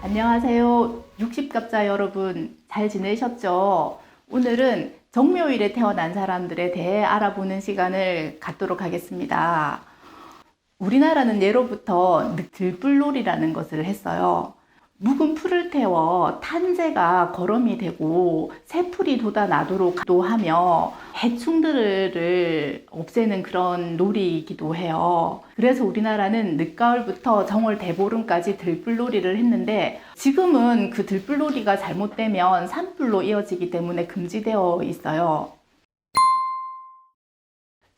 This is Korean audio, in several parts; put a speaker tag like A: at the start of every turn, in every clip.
A: 안녕하세요. 60갑자 여러분, 잘 지내셨죠? 오늘은 정묘일에 태어난 사람들에 대해 알아보는 시간을 갖도록 하겠습니다. 우리나라는 예로부터 들불놀이라는 것을 했어요. 묵은 풀을 태워 탄재가 거름이 되고 새풀이 돋아나도록 하며 해충들을 없애는 그런 놀이이기도 해요. 그래서 우리나라는 늦가을부터 정월 대보름까지 들불놀이를 했는데, 지금은 그 들불놀이가 잘못되면 산불로 이어지기 때문에 금지되어 있어요.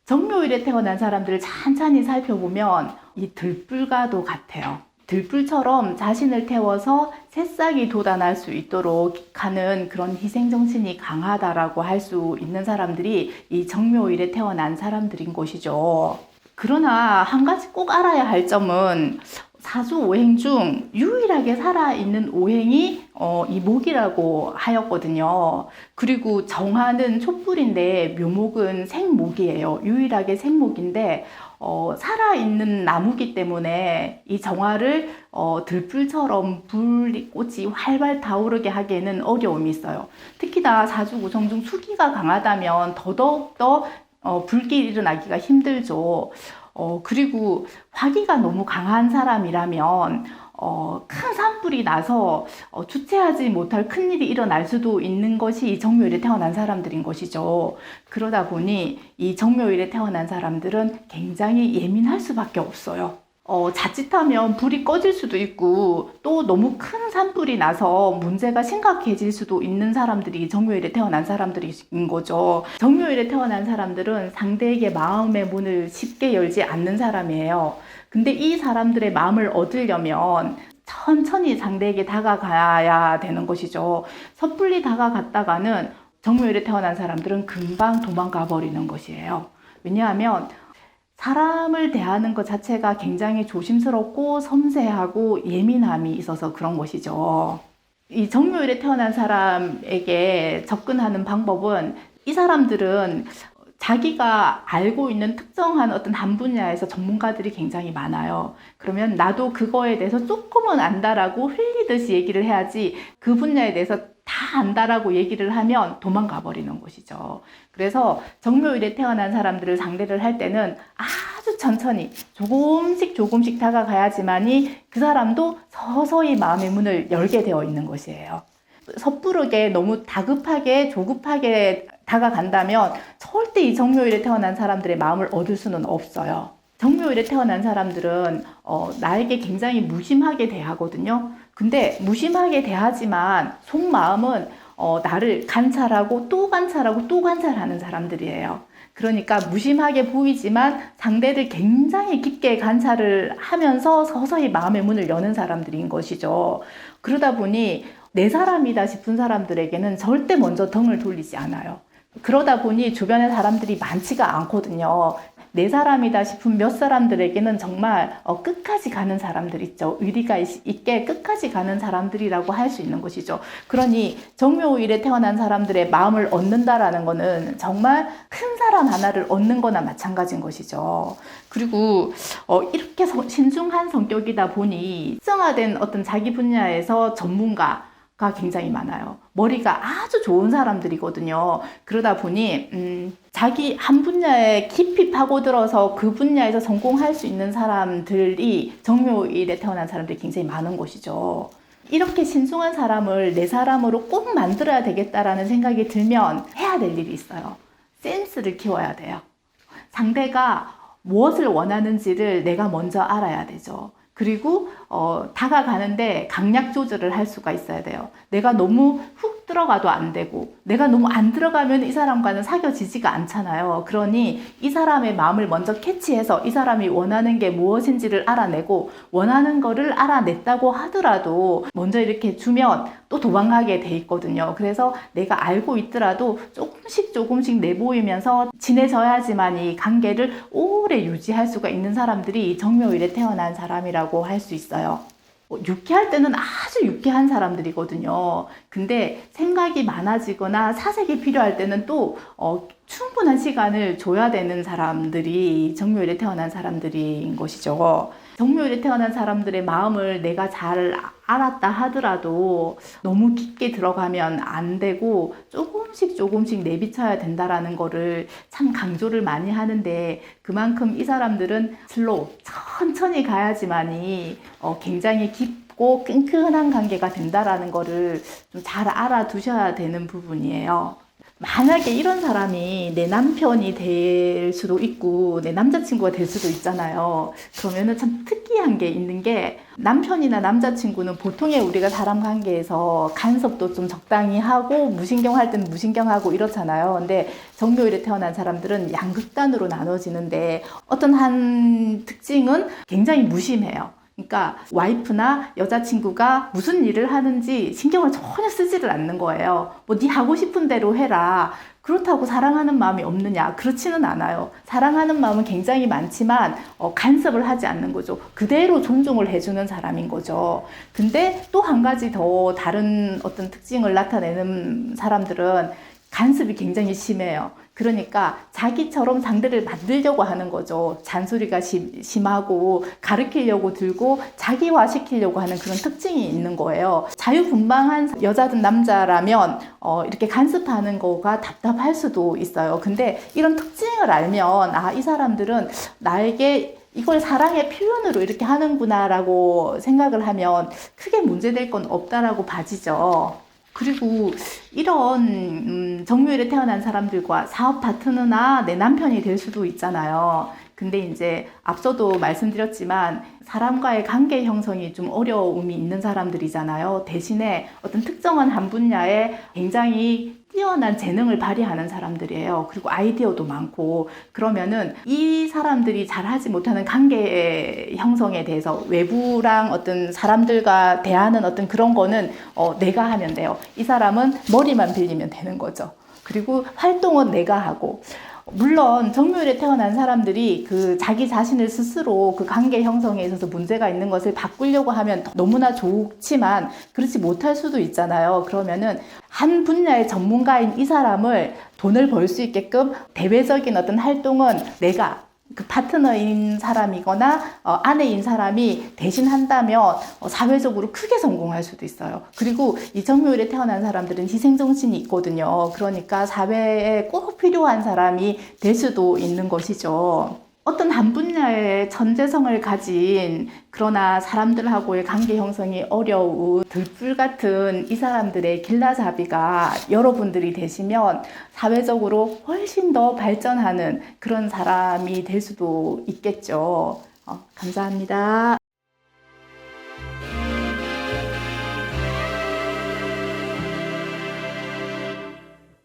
A: 정묘일에 태어난 사람들을 찬찬히 살펴보면 이 들불과도 같아요. 들불처럼 자신을 태워서 새싹이 돋아날 수 있도록 하는 그런 희생정신이 강하다라고 할 수 있는 사람들이 이 정묘일에 태어난 사람들인 것이죠. 그러나 한 가지 꼭 알아야 할 점은, 사주 오행 중 유일하게 살아있는 오행이 이 목이라고 하였거든요. 그리고 정화는 촛불인데 묘목은 생목이에요. 유일하게 생목인데 살아있는 나무기 때문에 이 정화를 들불처럼 불꽃이 활발 타오르게 하기에는 어려움이 있어요. 특히나 사주 구성 중 수기가 강하다면 더더욱더 불길이 일어나기가 힘들죠. 그리고 화기가 너무 강한 사람이라면 큰 산불이 나서 주체하지 못할 큰일이 일어날 수도 있는 것이 이 정묘일에 태어난 사람들인 것이죠. 그러다 보니 이 정묘일에 태어난 사람들은 굉장히 예민할 수밖에 없어요. 자칫하면 불이 꺼질 수도 있고, 또 너무 큰 산불이 나서 문제가 심각해질 수도 있는 사람들이 정묘일에 태어난 사람들인 거죠. 정묘일에 태어난 사람들은 상대에게 마음의 문을 쉽게 열지 않는 사람이에요. 근데 이 사람들의 마음을 얻으려면 천천히 상대에게 다가가야 되는 것이죠. 섣불리 다가갔다가는 정묘일에 태어난 사람들은 금방 도망가 버리는 것이에요. 왜냐하면 사람을 대하는 것 자체가 굉장히 조심스럽고 섬세하고 예민함이 있어서 그런 것이죠. 이 정묘일에 태어난 사람에게 접근하는 방법은, 이 사람들은 자기가 알고 있는 특정한 어떤 한 분야에서 전문가들이 굉장히 많아요. 그러면 나도 그거에 대해서 조금은 안다라고 흘리듯이 얘기를 해야지, 그 분야에 대해서 다 안다라고 얘기를 하면 도망가 버리는 것이죠. 그래서 정묘일에 태어난 사람들을 상대를 할 때는 아주 천천히 조금씩 다가가야지만이 그 사람도 서서히 마음의 문을 열게 되어 있는 것이에요. 섣부르게 너무 다급하게 조급하게 다가간다면 절대 이 정묘일에 태어난 사람들의 마음을 얻을 수는 없어요. 정묘일에 태어난 사람들은 나에게 굉장히 무심하게 대하거든요. 근데 무심하게 대하지만 속마음은 나를 관찰하고 또 관찰하고 또 관찰하는 사람들이에요. 그러니까 무심하게 보이지만 상대를 굉장히 깊게 관찰을 하면서 서서히 마음의 문을 여는 사람들인 것이죠. 그러다 보니 내 사람이다 싶은 사람들에게는 절대 먼저 등을 돌리지 않아요. 그러다 보니 주변에 사람들이 많지가 않거든요. 내 사람이다 싶은 몇 사람들에게는 정말 끝까지 가는 사람들 있죠. 의리가 있게 끝까지 가는 사람들이라고 할 수 있는 것이죠. 그러니 정묘일에 태어난 사람들의 마음을 얻는다라는 것은 정말 큰 사람 하나를 얻는 거나 마찬가지인 것이죠. 그리고 이렇게 신중한 성격이다 보니 특정화된 어떤 자기 분야에서 전문가가 굉장히 많아요. 머리가 아주 좋은 사람들이거든요. 그러다 보니 자기 한 분야에 깊이 파고들어서 그 분야에서 성공할 수 있는 사람들이 정묘일에 태어난 사람들이 굉장히 많은 것이죠. 이렇게 신중한 사람을 내 사람으로 꼭 만들어야 되겠다라는 생각이 들면 해야 될 일이 있어요. 센스를 키워야 돼요. 상대가 무엇을 원하는지를 내가 먼저 알아야 되죠. 그리고 다가가는데 강약 조절을 할 수가 있어야 돼요. 내가 너무 훅 들어가도 안 되고, 내가 너무 안 들어가면 이 사람과는 사귀어지지가 않잖아요. 그러니 이 사람의 마음을 먼저 캐치해서 이 사람이 원하는 게 무엇인지를 알아내고, 원하는 거를 알아냈다고 하더라도 먼저 이렇게 주면 또 도망가게 돼 있거든요. 그래서 내가 알고 있더라도 조금씩 내보이면서 친해져야지만 이 관계를 오래 유지할 수가 있는 사람들이 정묘일에 태어난 사람이라고 할 수 있어요. 유쾌할 때는 아주 유쾌한 사람들이거든요. 근데 생각이 많아지거나 사색이 필요할 때는 또 충분한 시간을 줘야 되는 사람들이 정묘일에 태어난 사람들인 것이죠. 정묘일에 태어난 사람들의 마음을 내가 잘 알았다 하더라도 너무 깊게 들어가면 안 되고 조금씩 내비쳐야 된다라는 거를 참 강조를 많이 하는데, 그만큼 이 사람들은 슬로우, 천천히 가야지만이 굉장히 깊고 끈끈한 관계가 된다라는 거를 좀 잘 알아두셔야 되는 부분이에요. 만약에 이런 사람이 내 남편이 될 수도 있고 내 남자친구가 될 수도 있잖아요. 그러면은 참 특이한 게 있는 게, 남편이나 남자친구는 보통의 우리가 사람 관계에서 간섭도 좀 적당히 하고 무신경할 때는 무신경하고 이렇잖아요. 근데 정묘일에 태어난 사람들은 양극단으로 나눠지는데, 어떤 한 특징은 굉장히 무심해요. 그러니까 와이프나 여자친구가 무슨 일을 하는지 신경을 전혀 쓰지를 않는 거예요. 뭐 네 하고 싶은 대로 해라. 그렇다고 사랑하는 마음이 없느냐? 그렇지는 않아요. 사랑하는 마음은 굉장히 많지만 간섭을 하지 않는 거죠. 그대로 존중을 해주는 사람인 거죠. 근데 또 한 가지 더 다른 어떤 특징을 나타내는 사람들은 간섭이 굉장히 심해요. 그러니까 자기처럼 상대를 만들려고 하는 거죠. 잔소리가 심하고 가르치려고 들고 자기화 시키려고 하는 그런 특징이 있는 거예요. 자유분방한 여자든 남자라면 이렇게 간섭하는 거가 답답할 수도 있어요. 근데 이런 특징을 알면, 아, 이 사람들은 나에게 이걸 사랑의 표현으로 이렇게 하는구나 라고 생각을 하면 크게 문제될 건 없다라고 봐지죠. 그리고 이런 정묘일에 태어난 사람들과 사업 파트너나 내 남편이 될 수도 있잖아요. 근데 이제 앞서도 말씀드렸지만 사람과의 관계 형성이 좀 어려움이 있는 사람들이잖아요. 대신에 어떤 특정한 한 분야에 굉장히 뛰어난 재능을 발휘하는 사람들이에요. 그리고 아이디어도 많고, 그러면은 이 사람들이 잘하지 못하는 관계 형성에 대해서 외부랑 어떤 사람들과 대하는 어떤 그런 거는 내가 하면 돼요. 이 사람은 머리만 빌리면 되는 거죠. 그리고 활동은 내가 하고, 물론 정묘일에 태어난 사람들이 그 자기 자신을 스스로 그 관계 형성에 있어서 문제가 있는 것을 바꾸려고 하면 너무나 좋지만 그렇지 못할 수도 있잖아요. 그러면은 한 분야의 전문가인 이 사람을 돈을 벌 수 있게끔 대외적인 어떤 활동은 내가 그 파트너인 사람이거나 아내인 사람이 대신 한다면 사회적으로 크게 성공할 수도 있어요. 그리고 이 정묘일에 태어난 사람들은 희생정신이 있거든요. 그러니까 사회에 꼭 필요한 사람이 될 수도 있는 것이죠. 어떤 한 분야의 천재성을 가진, 그러나 사람들하고의 관계 형성이 어려운 들불 같은 이 사람들의 길라잡이가 여러분들이 되시면 사회적으로 훨씬 더 발전하는 그런 사람이 될 수도 있겠죠. 감사합니다.